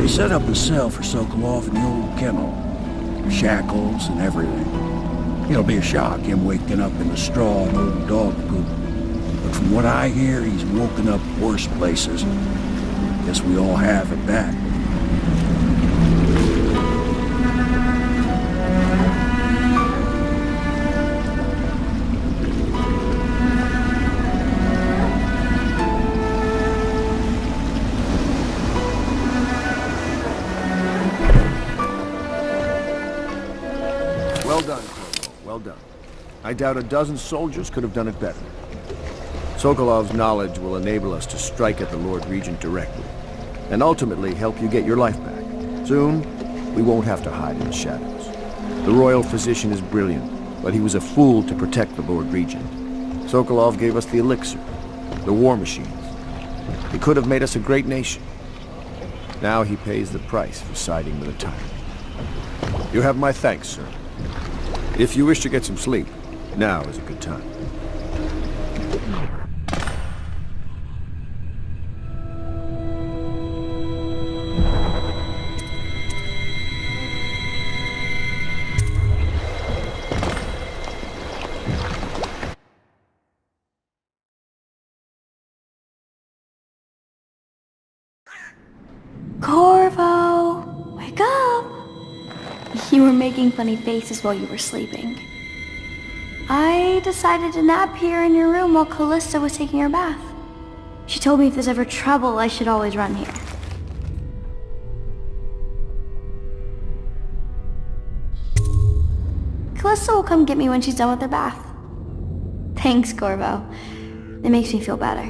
set up a cell for Sokolov in the old kennel. Shackles and everything. It'll be a shock, him waking up in the straw and old dog poop. But from what I hear, he's woken up worse places. Guess we all have at that. Well done, Corvo. Well done. I doubt a dozen soldiers could have done it better. Sokolov's knowledge will enable us to strike at the Lord Regent directly, and ultimately help you get your life back. Soon, we won't have to hide in the shadows. The royal physician is brilliant, but he was a fool to protect the Lord Regent. Sokolov gave us the elixir, the war machines. He could have made us a great nation. Now he pays the price for siding with a tyrant. You have my thanks, sir. If you wish to get some sleep, now is a good time. Corvo, wake up! You were making funny faces while you were sleeping. I decided to nap here in your room while Callista was taking her bath. She told me if there's ever trouble, I should always run here. Callista will come get me when she's done with her bath. Thanks, Corvo. It makes me feel better.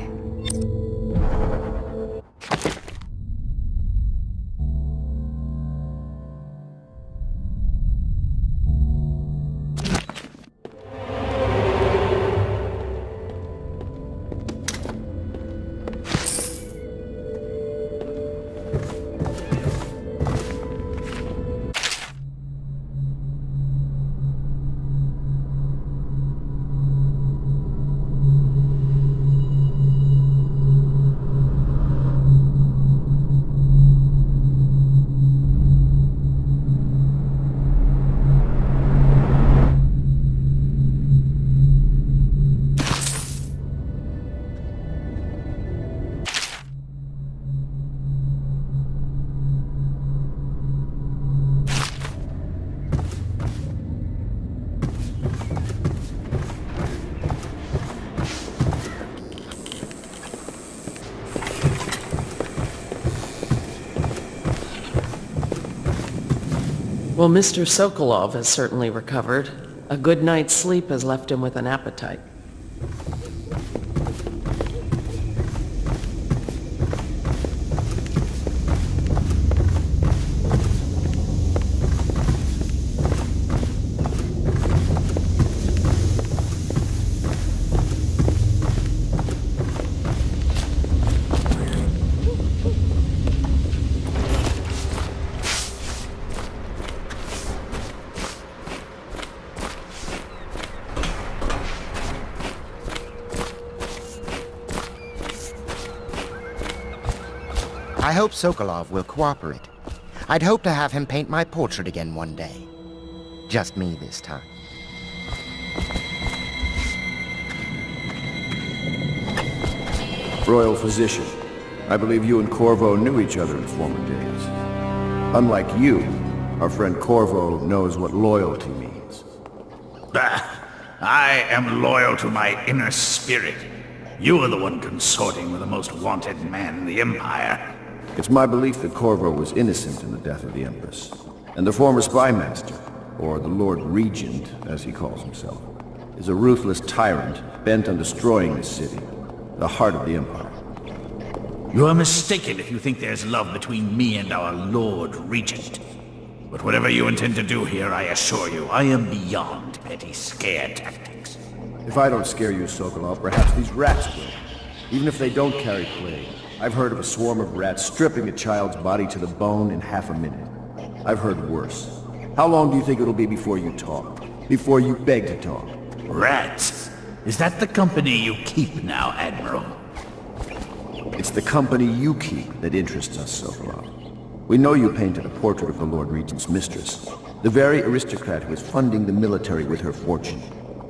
Well, Mr. Sokolov has certainly recovered. A good night's sleep has left him with an appetite. I hope Sokolov will cooperate. I'd hope to have him paint my portrait again one day. Just me this time. Royal Physician, I believe you and Corvo knew each other in former days. Unlike you, our friend Corvo knows what loyalty means. I am loyal to my inner spirit. You are the one consorting with the most wanted man in the Empire. It's my belief that Corvo was innocent in the death of the Empress, and the former spy master, or the Lord Regent, as he calls himself, is a ruthless tyrant bent on destroying this city, the heart of the Empire. You are mistaken if you think there's love between me and our Lord Regent. But whatever you intend to do here, I assure you, I am beyond petty scare tactics. If I don't scare you, Sokolov, perhaps these rats will. Even if they don't carry plague. I've heard of a swarm of rats stripping a child's body to the bone in half a minute. I've heard worse. How long do you think it'll be before you talk? Before you beg to talk? Rats? Is that the company you keep now, Admiral? It's the company you keep that interests us, Sokolov. We know you painted a portrait of the Lord Regent's mistress, the very aristocrat who is funding the military with her fortune.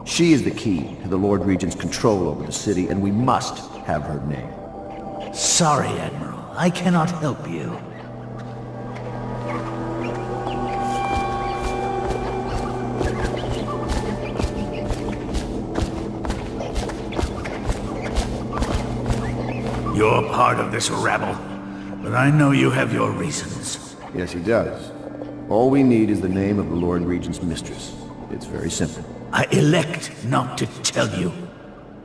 She is the key to the Lord Regent's control over the city, and we must have her name. Sorry, Admiral. I cannot help you. You're part of this rabble, but I know you have your reasons. Yes, he does. All we need is the name of the Lord Regent's mistress. It's very simple. I elect not to tell you.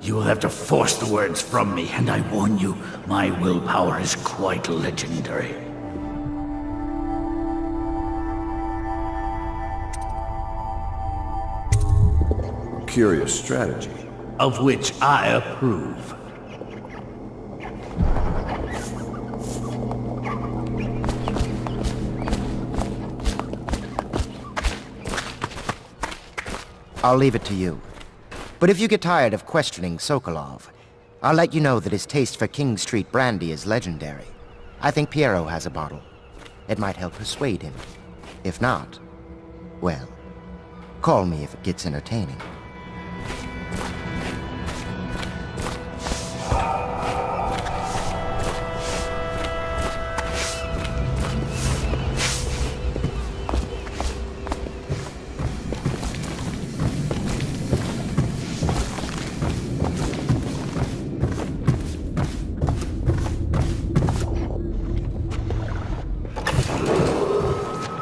You will have to force the words from me, and I warn you, my willpower is quite legendary. Curious strategy. Of which I approve. I'll leave it to you. But if you get tired of questioning Sokolov, I'll let you know that his taste for King Street brandy is legendary. I think Piero has a bottle. It might help persuade him. If not, well, call me if it gets entertaining.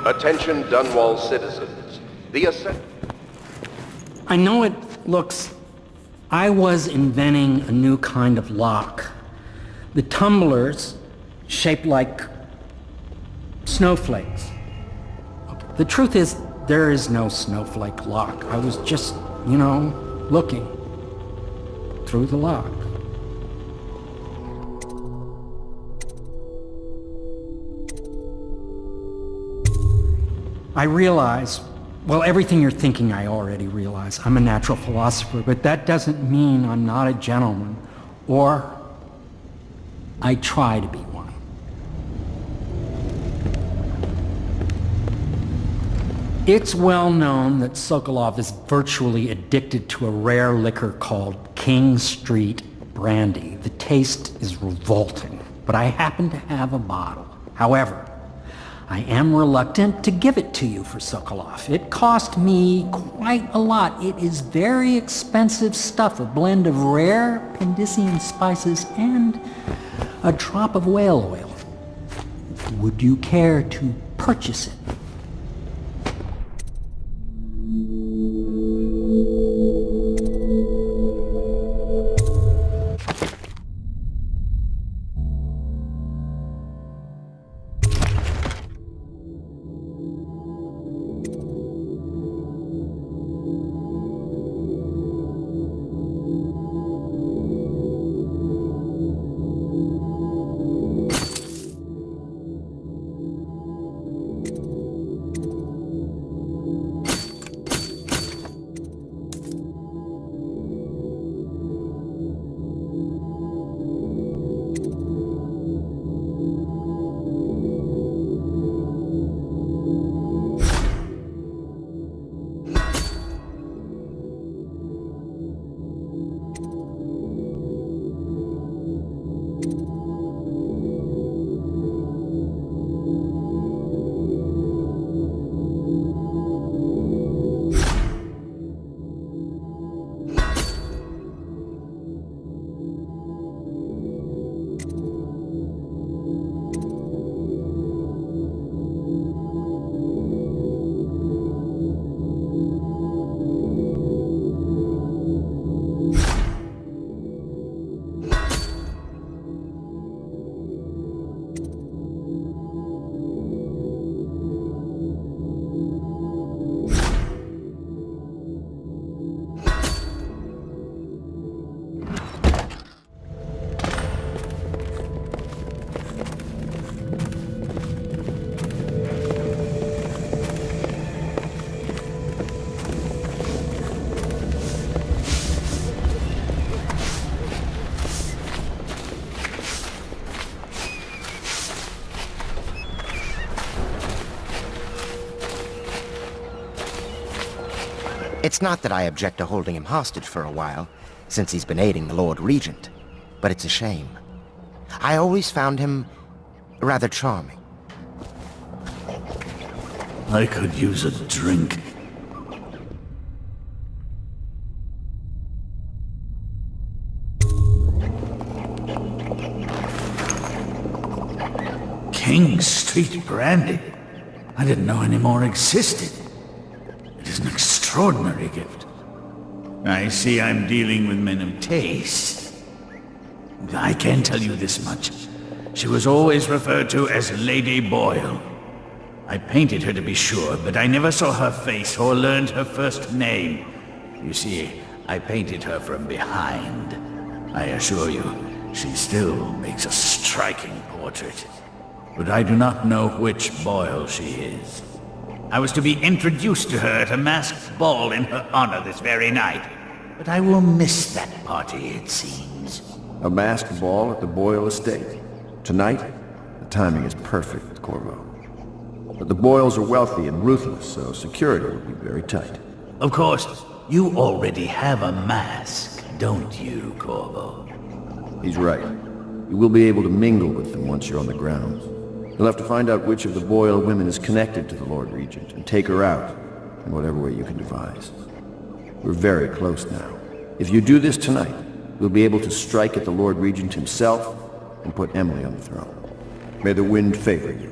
Attention Dunwall citizens. The I know it looks... I was inventing a new kind of lock. The tumblers, shaped like snowflakes. The truth is, there is no snowflake lock. I was just, looking through the lock. I realize, well, everything you're thinking I already realize. I'm a natural philosopher, but that doesn't mean I'm not a gentleman, or I try to be one. It's well known that Sokolov is virtually addicted to a rare liquor called King Street brandy. The taste is revolting, but I happen to have a bottle. However, I am reluctant to give it to you for Sokolov. It cost me quite a lot. It is very expensive stuff, a blend of rare Pendician spices and a drop of whale oil. Would you care to purchase it? It's not that I object to holding him hostage for a while, since he's been aiding the Lord Regent, but it's a shame. I always found him rather charming. I could use a drink. King Street brandy? I didn't know any more existed. It is an extraordinary gift. I see I'm dealing with men of taste. I can tell you this much. She was always referred to as Lady Boyle. I painted her to be sure, but I never saw her face or learned her first name. You see, I painted her from behind. I assure you, she still makes a striking portrait. But I do not know which Boyle she is. I was to be introduced to her at a masked ball in her honor this very night. But I will miss that party, it seems. A masked ball at the Boyle estate. Tonight? The timing is perfect, Corvo. But the Boyles are wealthy and ruthless, so security will be very tight. Of course, you already have a mask, don't you, Corvo? He's right. You will be able to mingle with them once you're on the grounds. You'll have to find out which of the Boyle women is connected to the Lord Regent and take her out in whatever way you can devise. We're very close now. If you do this tonight, we'll be able to strike at the Lord Regent himself and put Emily on the throne. May the wind favor you.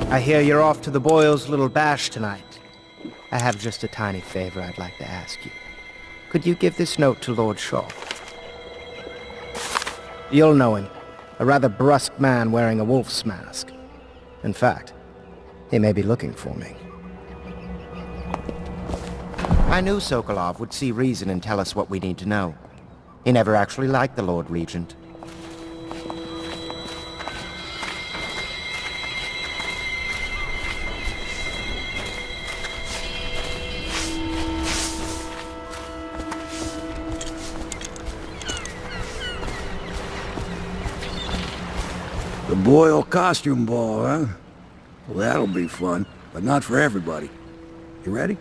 I hear you're off to the Boyles' little bash tonight. I have just a tiny favor I'd like to ask you. Could you give this note to Lord Shaw? You'll know him. A rather brusque man wearing a wolf's mask. In fact, he may be looking for me. I knew Sokolov would see reason and tell us what we need to know. He never actually liked the Lord Regent. The Boyle costume ball, huh? Well, that'll be fun, but not for everybody. You ready?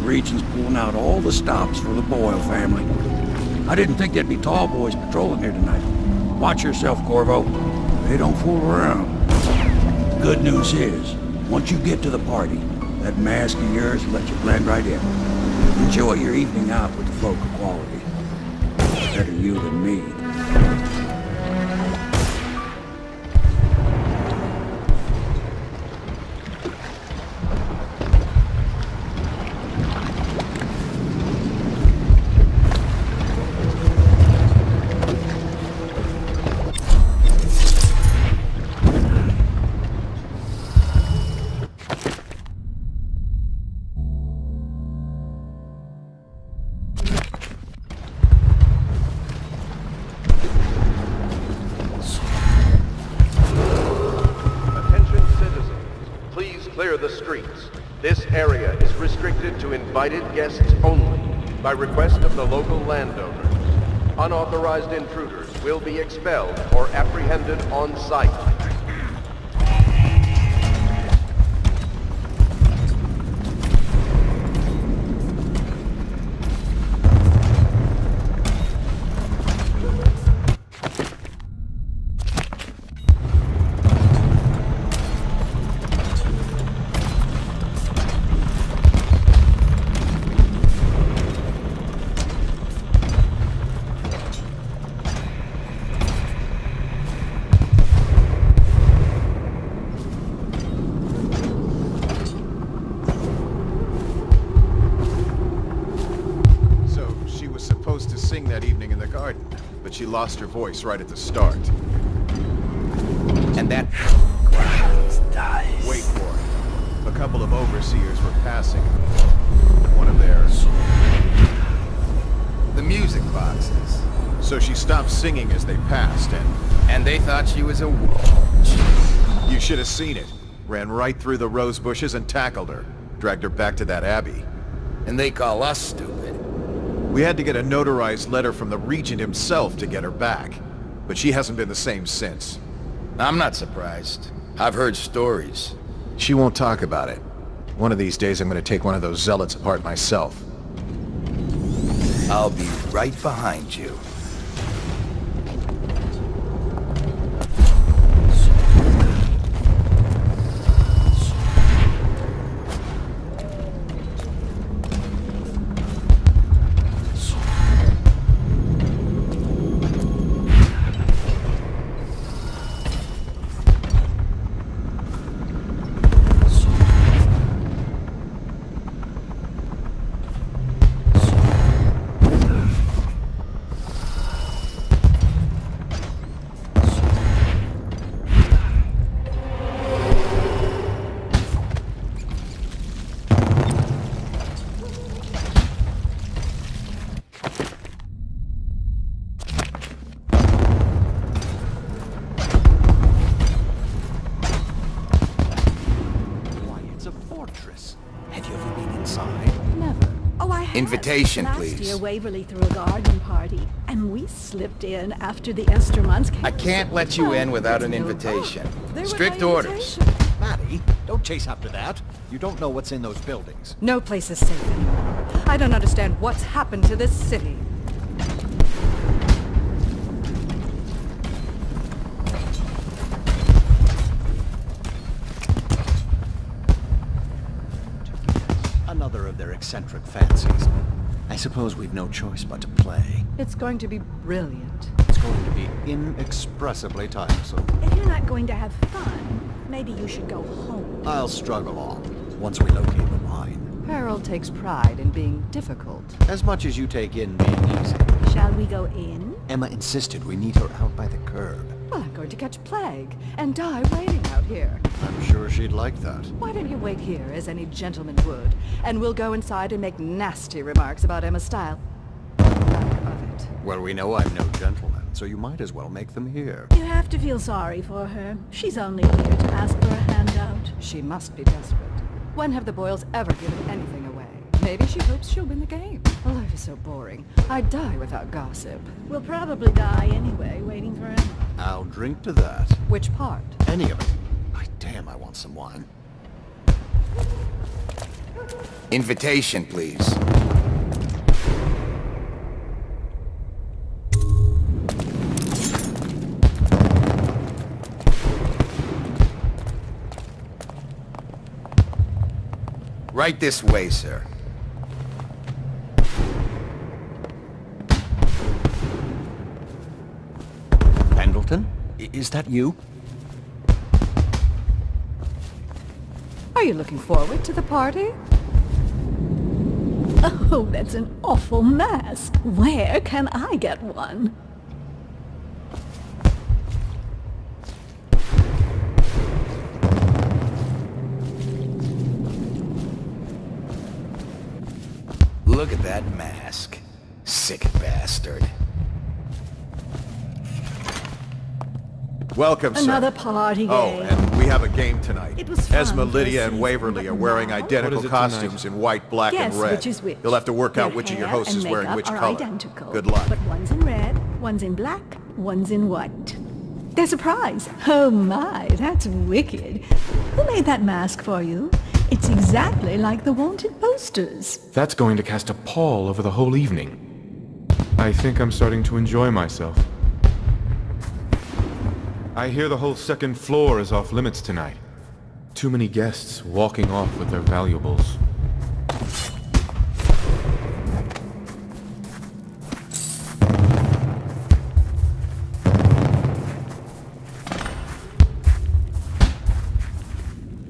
Regent's pulling out all the stops for the Boyle family. I didn't think there'd be tall boys patrolling here tonight. Watch yourself, Corvo. They don't fool around. Good news is, once you get to the party, that mask of yours will let you blend right in. Enjoy your evening out with the folk of quality. Better you than me. Clear the streets. This area is restricted to invited guests only by request of the local landowner. Unauthorized intruders will be expelled or apprehended on site. she lost her voice right at the start. And that dies. Wait for it. A couple of overseers were passing. One of theirs. The music boxes. So she stopped singing as they passed, And they thought she was a witch. you should have seen it. Ran right through the rose bushes and tackled her. Dragged her back to that abbey. And they call us stupid. We had to get a notarized letter from the regent himself to get her back. But she hasn't been the same since. I'm not surprised. I've heard stories. She won't talk about it. One of these days I'm gonna take one of those zealots apart myself. I'll be right behind you. Invitation, Last please. year, Waverly threw a garden party, and we slipped in after the Estermonds came. I can't let you in without an invitation. There were Strict no orders. invitations. Maddie, don't chase after that. You don't know what's in those buildings. No place is safe anymore. I don't understand what's happened to this city. Another of their eccentric fancies. I suppose we've no choice but to play. It's going to be brilliant. It's going to be inexpressibly tiresome. If you're not going to have fun, maybe you should go home. I'll struggle on, once we locate the mine. Harold takes pride in being difficult. As much as you take in being easy. Shall we go in? Emma insisted we meet her out by the curb. Well, I'm going to catch plague and die waiting out here. I'm sure she'd like that. Why don't you wait here, as any gentleman would, and we'll go inside and make nasty remarks about Emma's style. Lack of it. Well, we know I'm no gentleman, so you might as well make them here. You have to feel sorry for her. She's only here to ask for a handout. She must be desperate. When have the Boyles ever given anything away? Maybe she hopes she'll win the game. Life is so boring. I'd die without gossip. We'll probably die anyway, waiting for Emma. I'll drink to that. Which part? Any of it. Damn, I want some wine. Invitation, please. Right this way, sir. Pendleton? Is that you? Are you looking forward to the party? Oh, that's an awful mask. Where can I get one? Look at that mask. Sick bastard. Welcome, sir. Another party game. Oh, and we have a game tonight. It was fun Esma, for a Lydia, and season, Waverly but are wearing now- identical What is it costumes in white, black, Guess and red. which is which. You'll have to work out Their which of your hair hosts is and wearing makeup which are color. identical, Good luck. But one's in red, one's in black, one's in white. There's a prize. Oh my, that's wicked. Who made that mask for you? It's exactly like the wanted posters. That's going to cast a pall over the whole evening. I think I'm starting to enjoy myself. I hear the whole second floor is off limits tonight. Too many guests walking off with their valuables.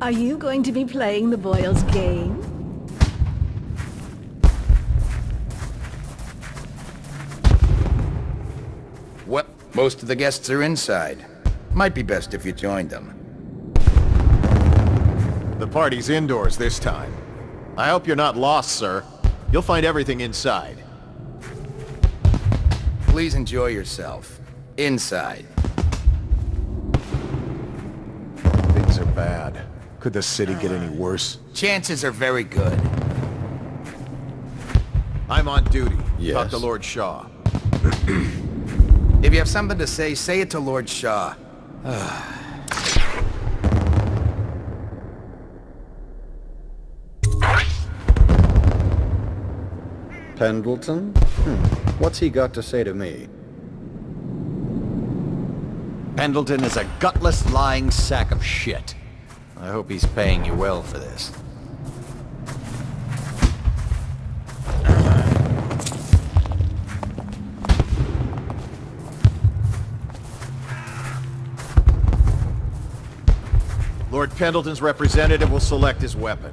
Are you going to be playing the Boyles game? Most of the guests are inside. Might be best if you joined them. The party's indoors this time. I hope you're not lost, sir. You'll find everything inside. Please enjoy yourself. Inside. Things are bad. Could the city get any worse? Chances are very good. I'm on duty. Yes. Talk to Lord Shaw. If you have something to say it to Lord Shaw. Pendleton? What's he got to say to me? Pendleton is a gutless, lying sack of shit. I hope he's paying you well for this. Lord Pendleton's representative will select his weapon.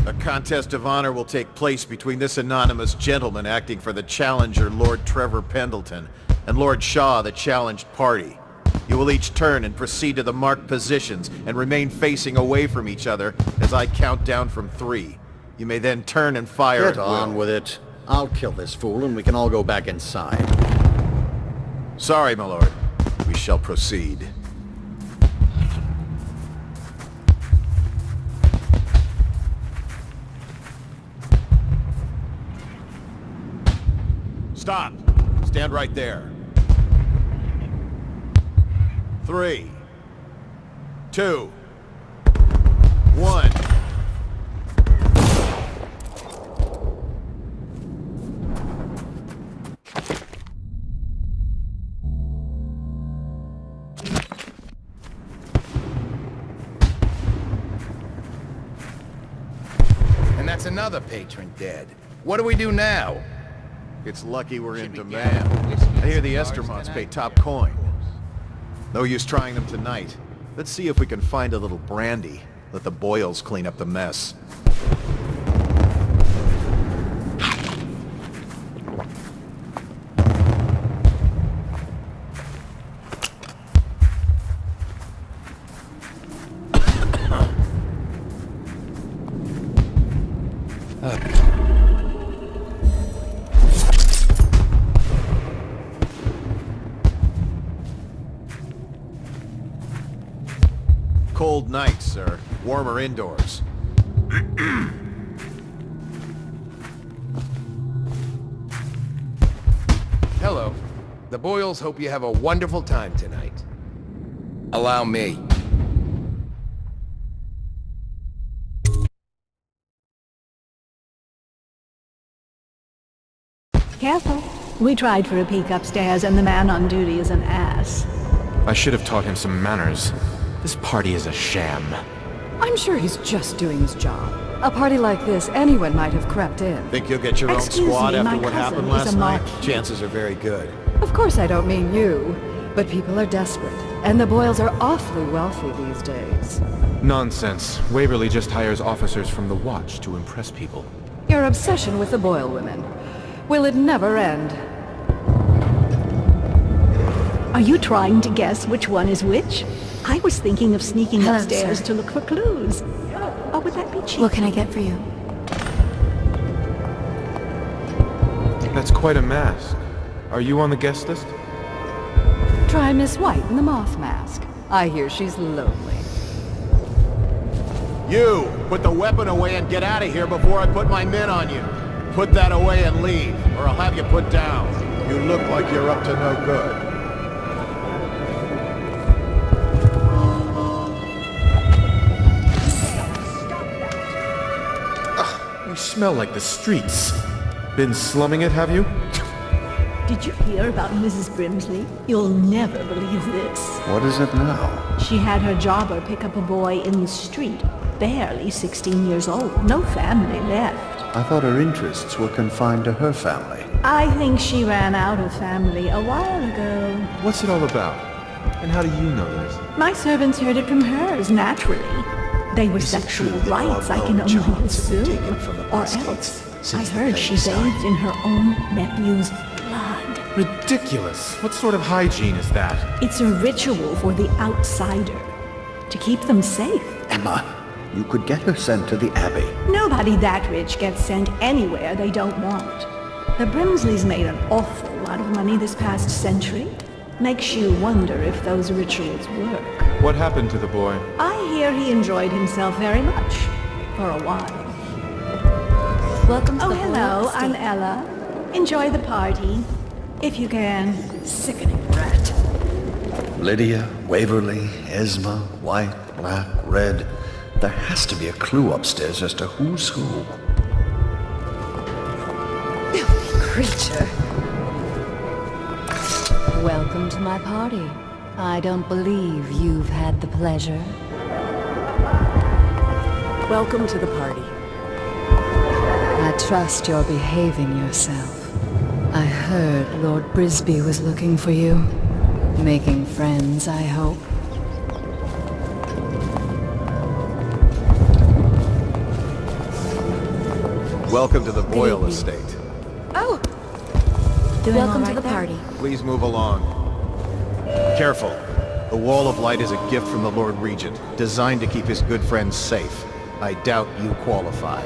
A contest of honor will take place between this anonymous gentleman acting for the challenger, Lord Trevor Pendleton, and Lord Shaw, the challenged party. You will each turn and proceed to the marked positions and remain facing away from each other as I count down from 3. You may then turn and fire Get at on will. with it. I'll kill this fool and we can all go back inside. Sorry, my lord. We shall proceed. Stop. Stand right there. 3, 2, 1. And that's another patron dead. What do we do now? It's lucky we're in demand. I hear the Estermonts pay top coin. No use trying them tonight. Let's see if we can find a little brandy. Let the Boyles clean up the mess. Cold night, sir. Warmer indoors. Hello. The Boyles hope you have a wonderful time tonight. Allow me. Careful. We tried for a peek upstairs and the man on duty is an ass. I should have taught him some manners. This party is a sham. I'm sure he's just doing his job. A party like this, anyone might have crept in. Think you'll get your own Excuse squad me, after my what cousin happened is last a night? marquis. Chances are very good. Of course I don't mean you, but people are desperate, and the Boyles are awfully wealthy these days. Nonsense. Waverly just hires officers from the Watch to impress people. Your obsession with the Boyle women. Will it never end? Are you trying to guess which one is which? I was thinking of sneaking Hello, upstairs sir. to look for clues. Or would that be cheap? What can I get for you? That's quite a mask. Are you on the guest list? Try Miss White in the moth mask. I hear she's lonely. You! Put the weapon away and get out of here before I put my men on you. Put that away and leave, or I'll have you put down. You look like you're up to no good. You smell like the streets. Been slumming it, have you? Did you hear about Mrs. Brimsley? You'll never believe this. What is it now? She had her jobber pick up a boy in the street, barely 16 years old, no family left. I thought her interests were confined to her family. I think she ran out of family a while ago. What's it all about? And how do you know this? My servants heard it from hers, naturally. They were sexual rights, I can only assume. Or else, I heard she bathed in her own nephew's blood. Ridiculous. What sort of hygiene is that? It's a ritual for the outsider, to keep them safe. Emma, you could get her sent to the Abbey. Nobody that rich gets sent anywhere they don't want. The Brimsleys made an awful lot of money this past century. Makes you wonder if those rituals work. What happened to the boy? I hear he enjoyed himself very much. For a while. Welcome to Oh, the hello, Boyle I'm estate. Ella. Enjoy the party. If you can. Sickening rat. Lydia, Waverly, Esma, white, black, red. There has to be a clue upstairs as to who's who. Filthy creature. Welcome to my party. I don't believe you've had the pleasure. Welcome to the party. I trust you're behaving yourself. I heard Lord Brisby was looking for you. Making friends, I hope. Welcome to the Boyle estate. Oh! Welcome to the party. Please move along. Careful. The Wall of Light is a gift from the Lord Regent, designed to keep his good friends safe. I doubt you qualify.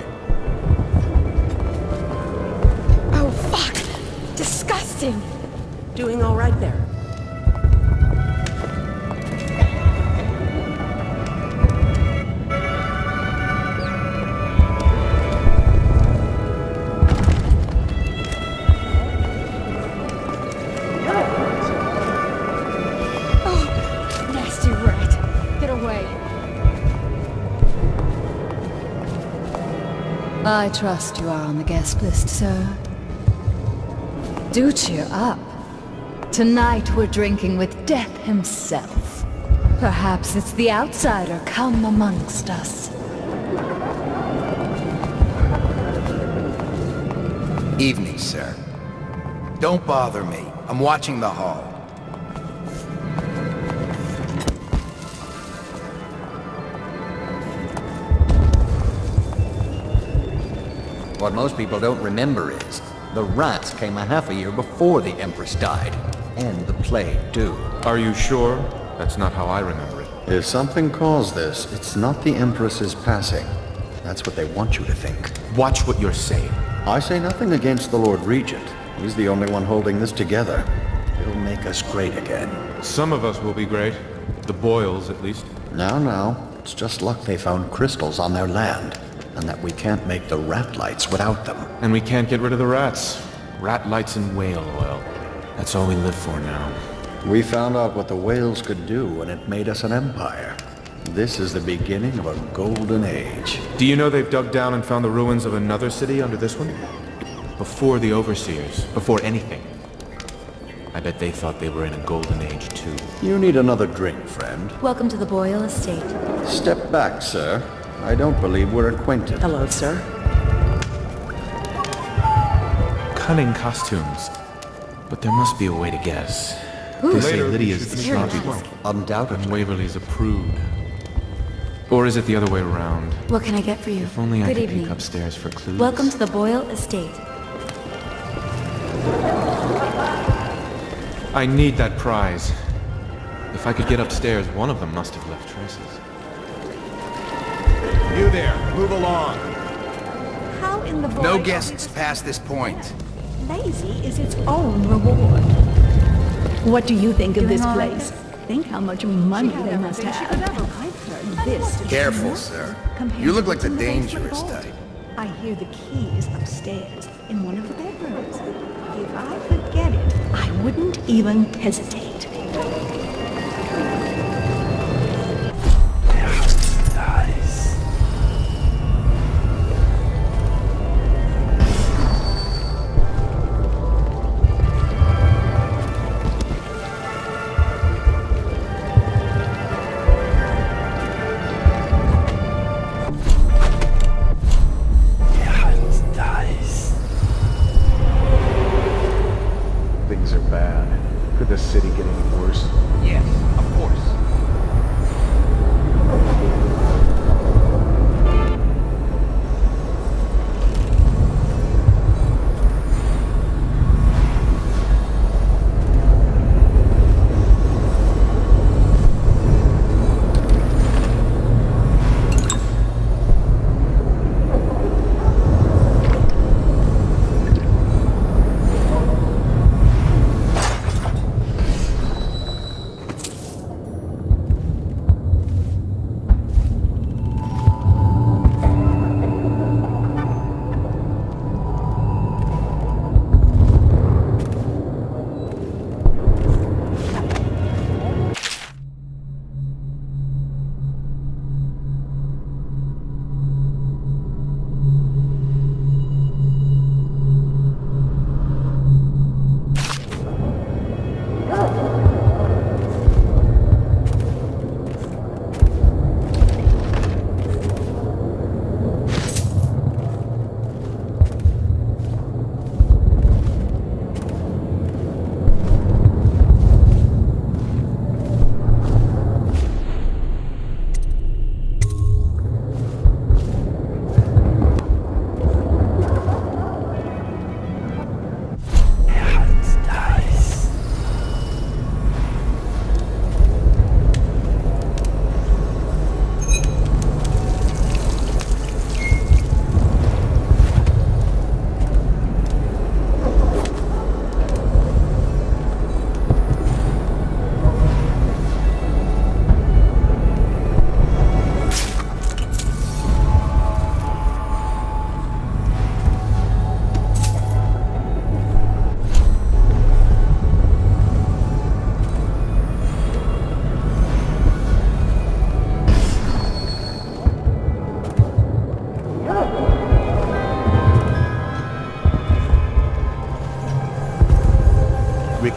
Oh, fuck! Disgusting! Doing all right there. Oh, nasty rat! Get away! I trust you are on the guest list, sir. Do cheer up. Tonight we're drinking with Death himself. Perhaps it's the outsider come amongst us. Evening, sir. Don't bother me. I'm watching the hall. What most people don't remember is, the rats came a half a year before the Empress died. And the plague, too. Are you sure? That's not how I remember it. If something caused this, it's not the Empress's passing. That's what they want you to think. Watch what you're saying. I say nothing against the Lord Regent. He's the only one holding this together. He'll make us great again. Some of us will be great. The Boyles, at least. Now, it's just luck they found crystals on their land, and that we can't make the rat lights without them. And we can't get rid of the rats. Rat lights and whale oil. That's all we live for now. We found out what the whales could do, and it made us an empire. This is the beginning of a golden age. Do you know they've dug down and found the ruins of another city under this one? Before the Overseers, before anything. I bet they thought they were in a golden age, too. You need another drink, friend. Welcome to the Boyle estate. Step back, sir. I don't believe we're acquainted. Hello, sir. Cunning costumes. But there must be a way to guess. They say Lydia's the sloppy one. Undoubtedly. And Waverly's a prude. Or is it the other way around? What can I get for you? If only I Good could evening. peek upstairs for clues. Welcome to the Boyle estate. I need that prize. If I could get upstairs, one of them must have left traces. You there, move along. How in the No Boyle guests past this point. Lazy is its own reward. What do you think of this place? Think how much money they must have. I've heard this. is Careful, nothing sir. compared You look to like the what's in basement dangerous vault. type. I hear the key is upstairs in one of the bedrooms. If I could get it, I wouldn't even hesitate. Things are bad. Could the city get any worse? Yes, of course.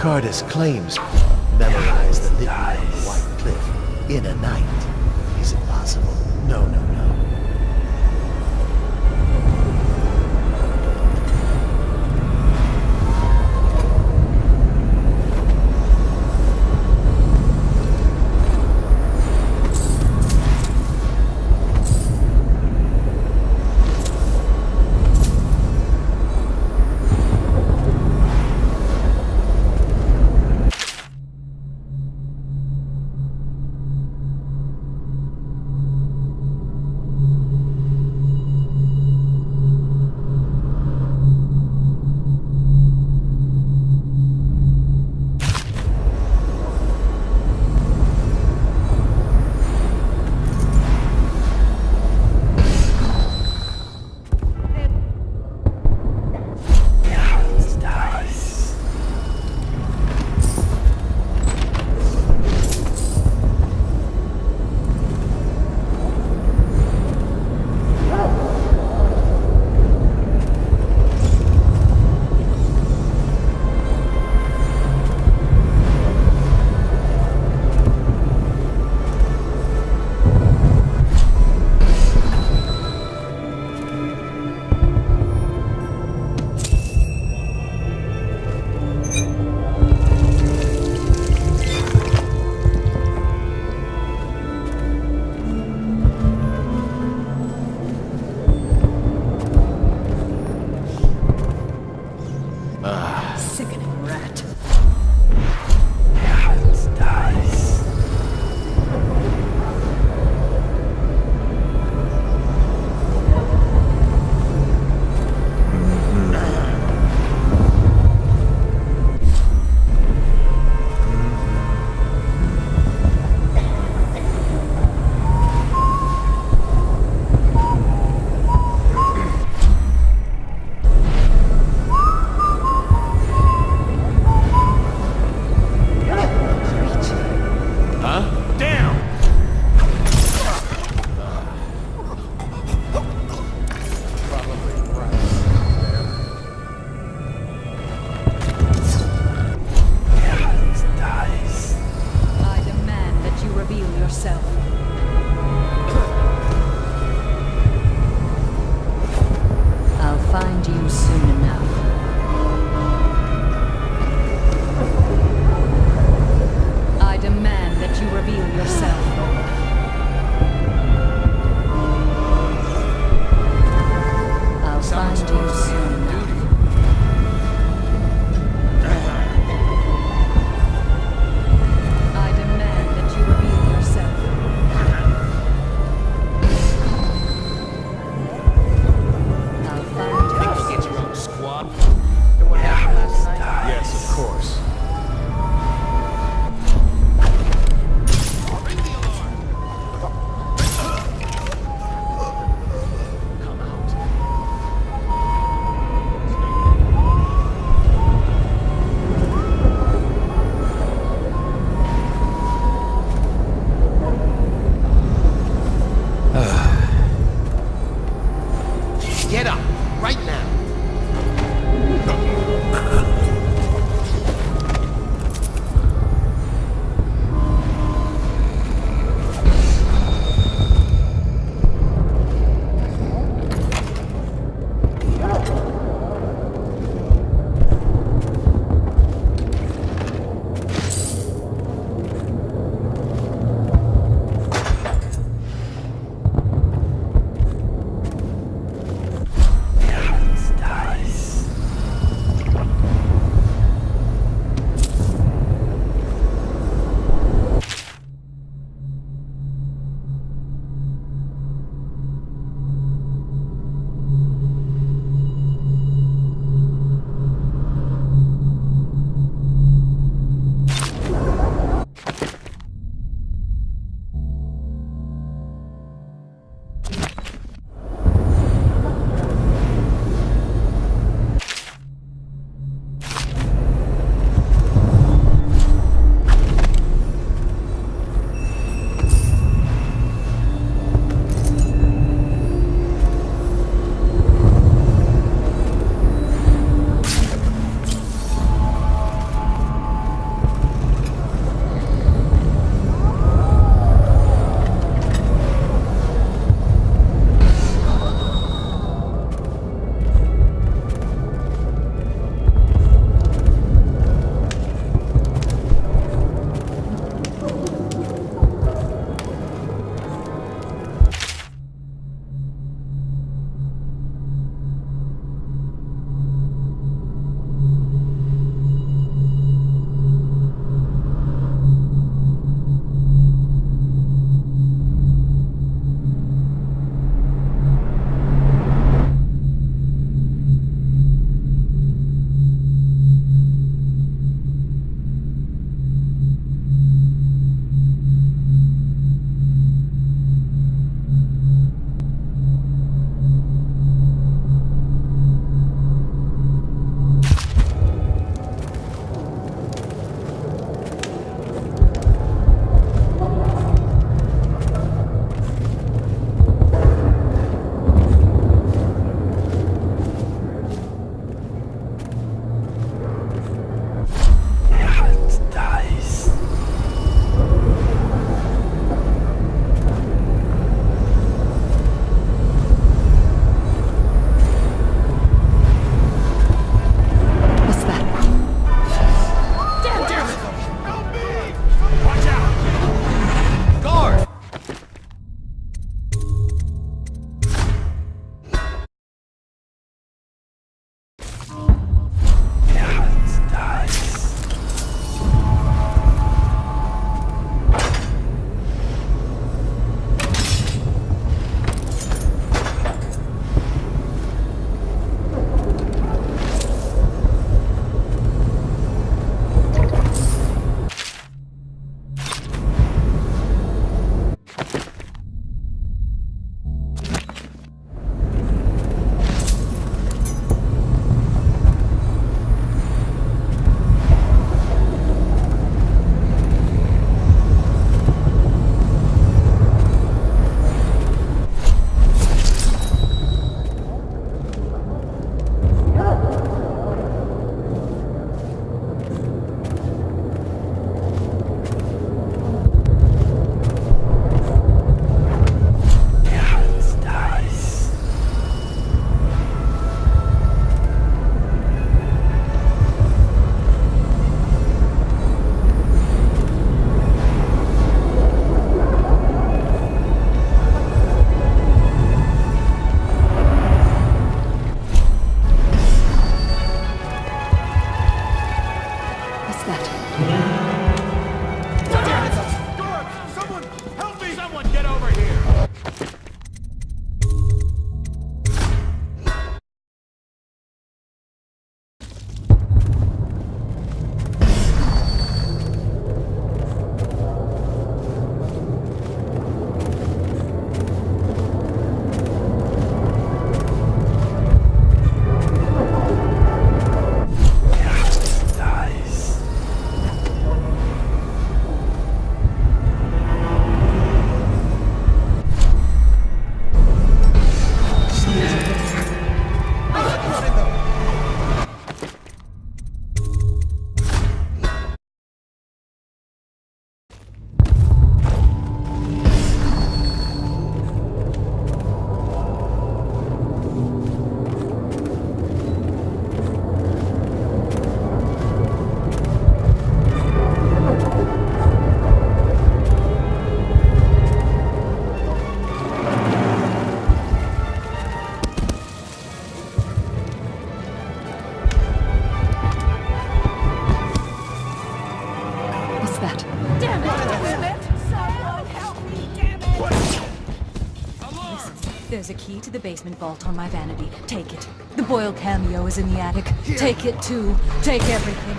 Cardis claims memorize the litany on the White Cliff in a night. Is it possible? No, no, no. Damn it! Someone help me, damn it! Listen, there's a key to the basement vault on my vanity. Take it. The Boyle cameo is in the attic. Take it too. Take everything.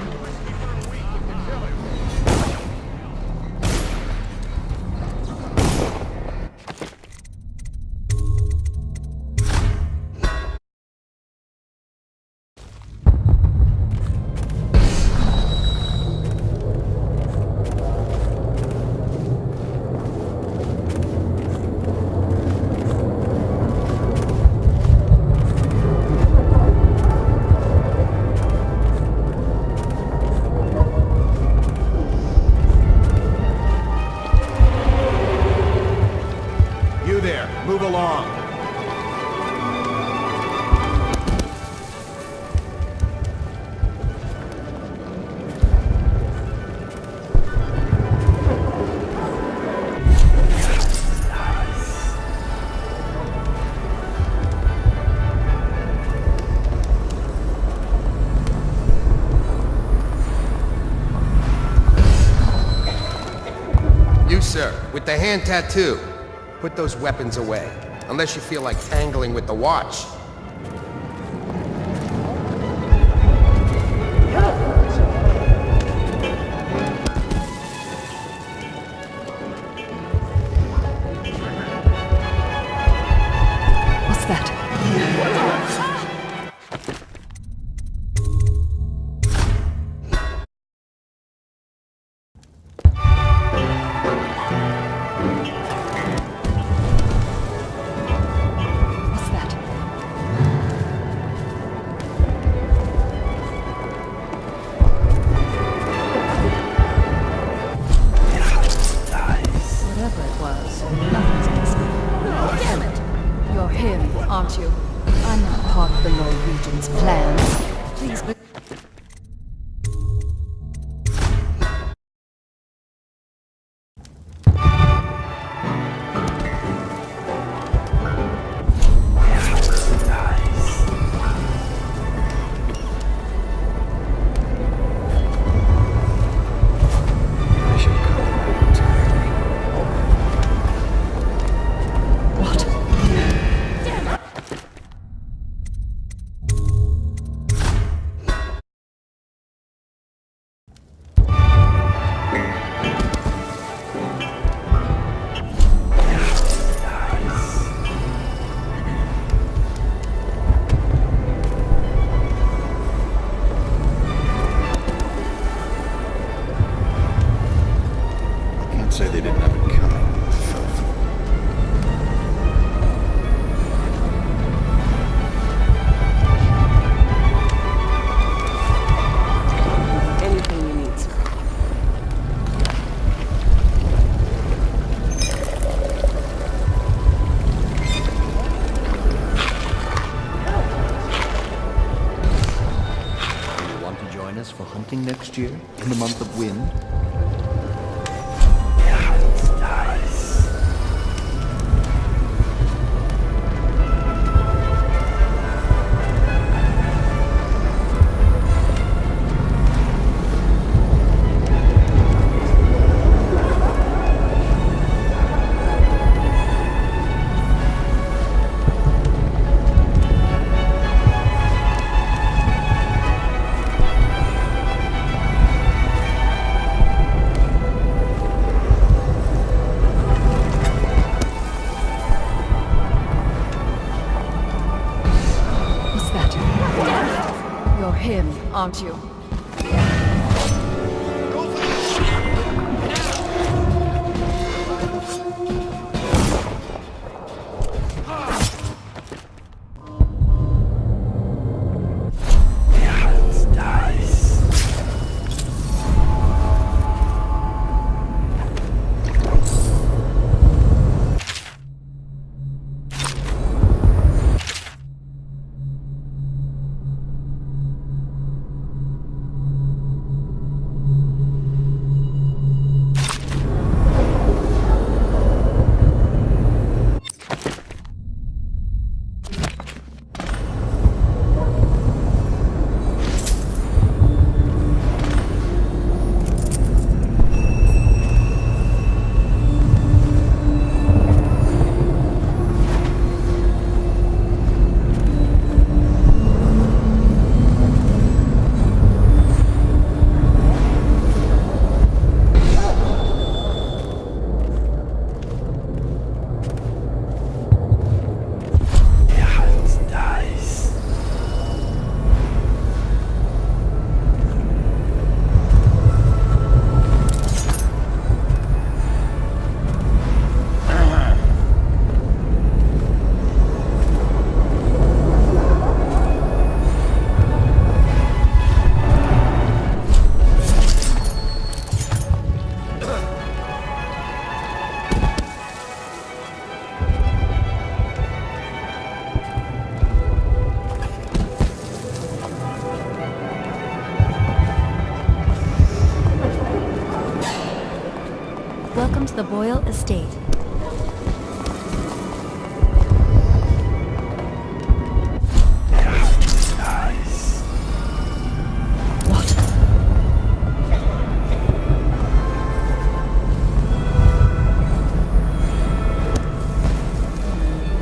Move along. You, sir, with the hand tattoo. Put those weapons away, unless you feel like tangling with the watch. What's that? Aren't you? I'm not part of the Lord Regent's plans. Please, but... Say they didn't have it coming. Filth. Anything you need, sir. Do you want to join us for hunting next year, in the month of wind? You're him, aren't you? Welcome to the Boyle Estate.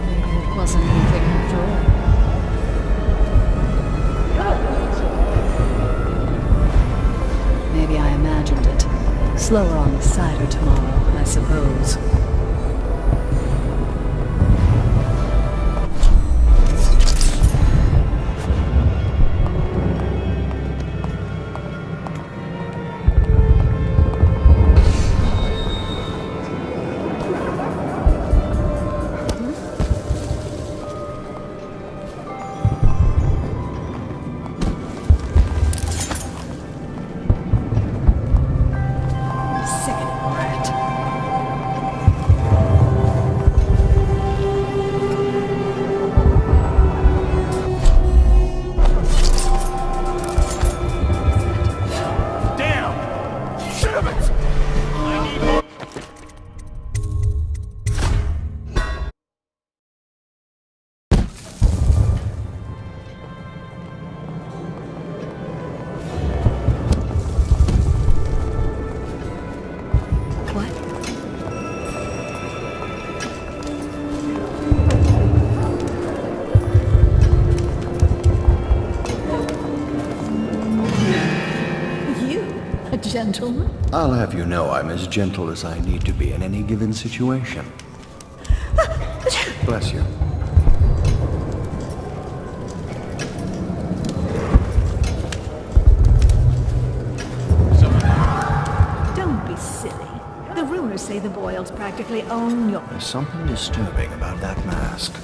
Maybe it wasn't anything after all. Maybe I imagined it. Slower on the cider tomorrow, I suppose. Gentlemen? I'll have you know I'm as gentle as I need to be in any given situation. Bless you. Don't be silly. The rumors say the Boyles practically own your... There's something disturbing about that mask.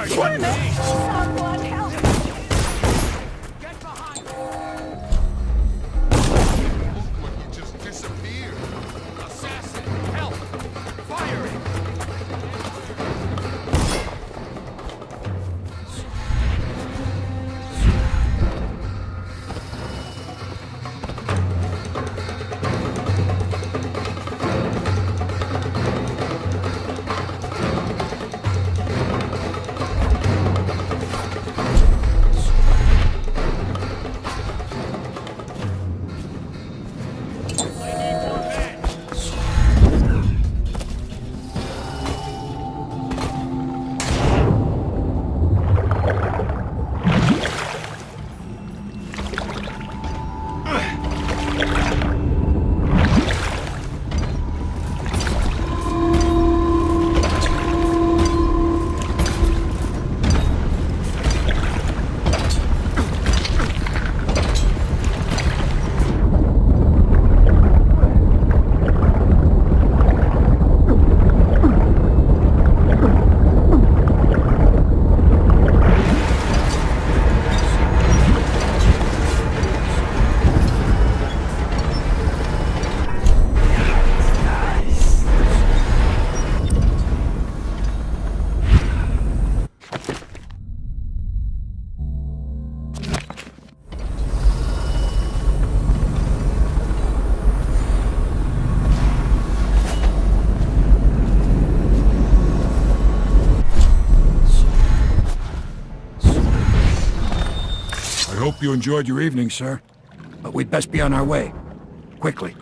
Someone help me! I hope you enjoyed your evening, sir. But we'd best be on our way. Quickly.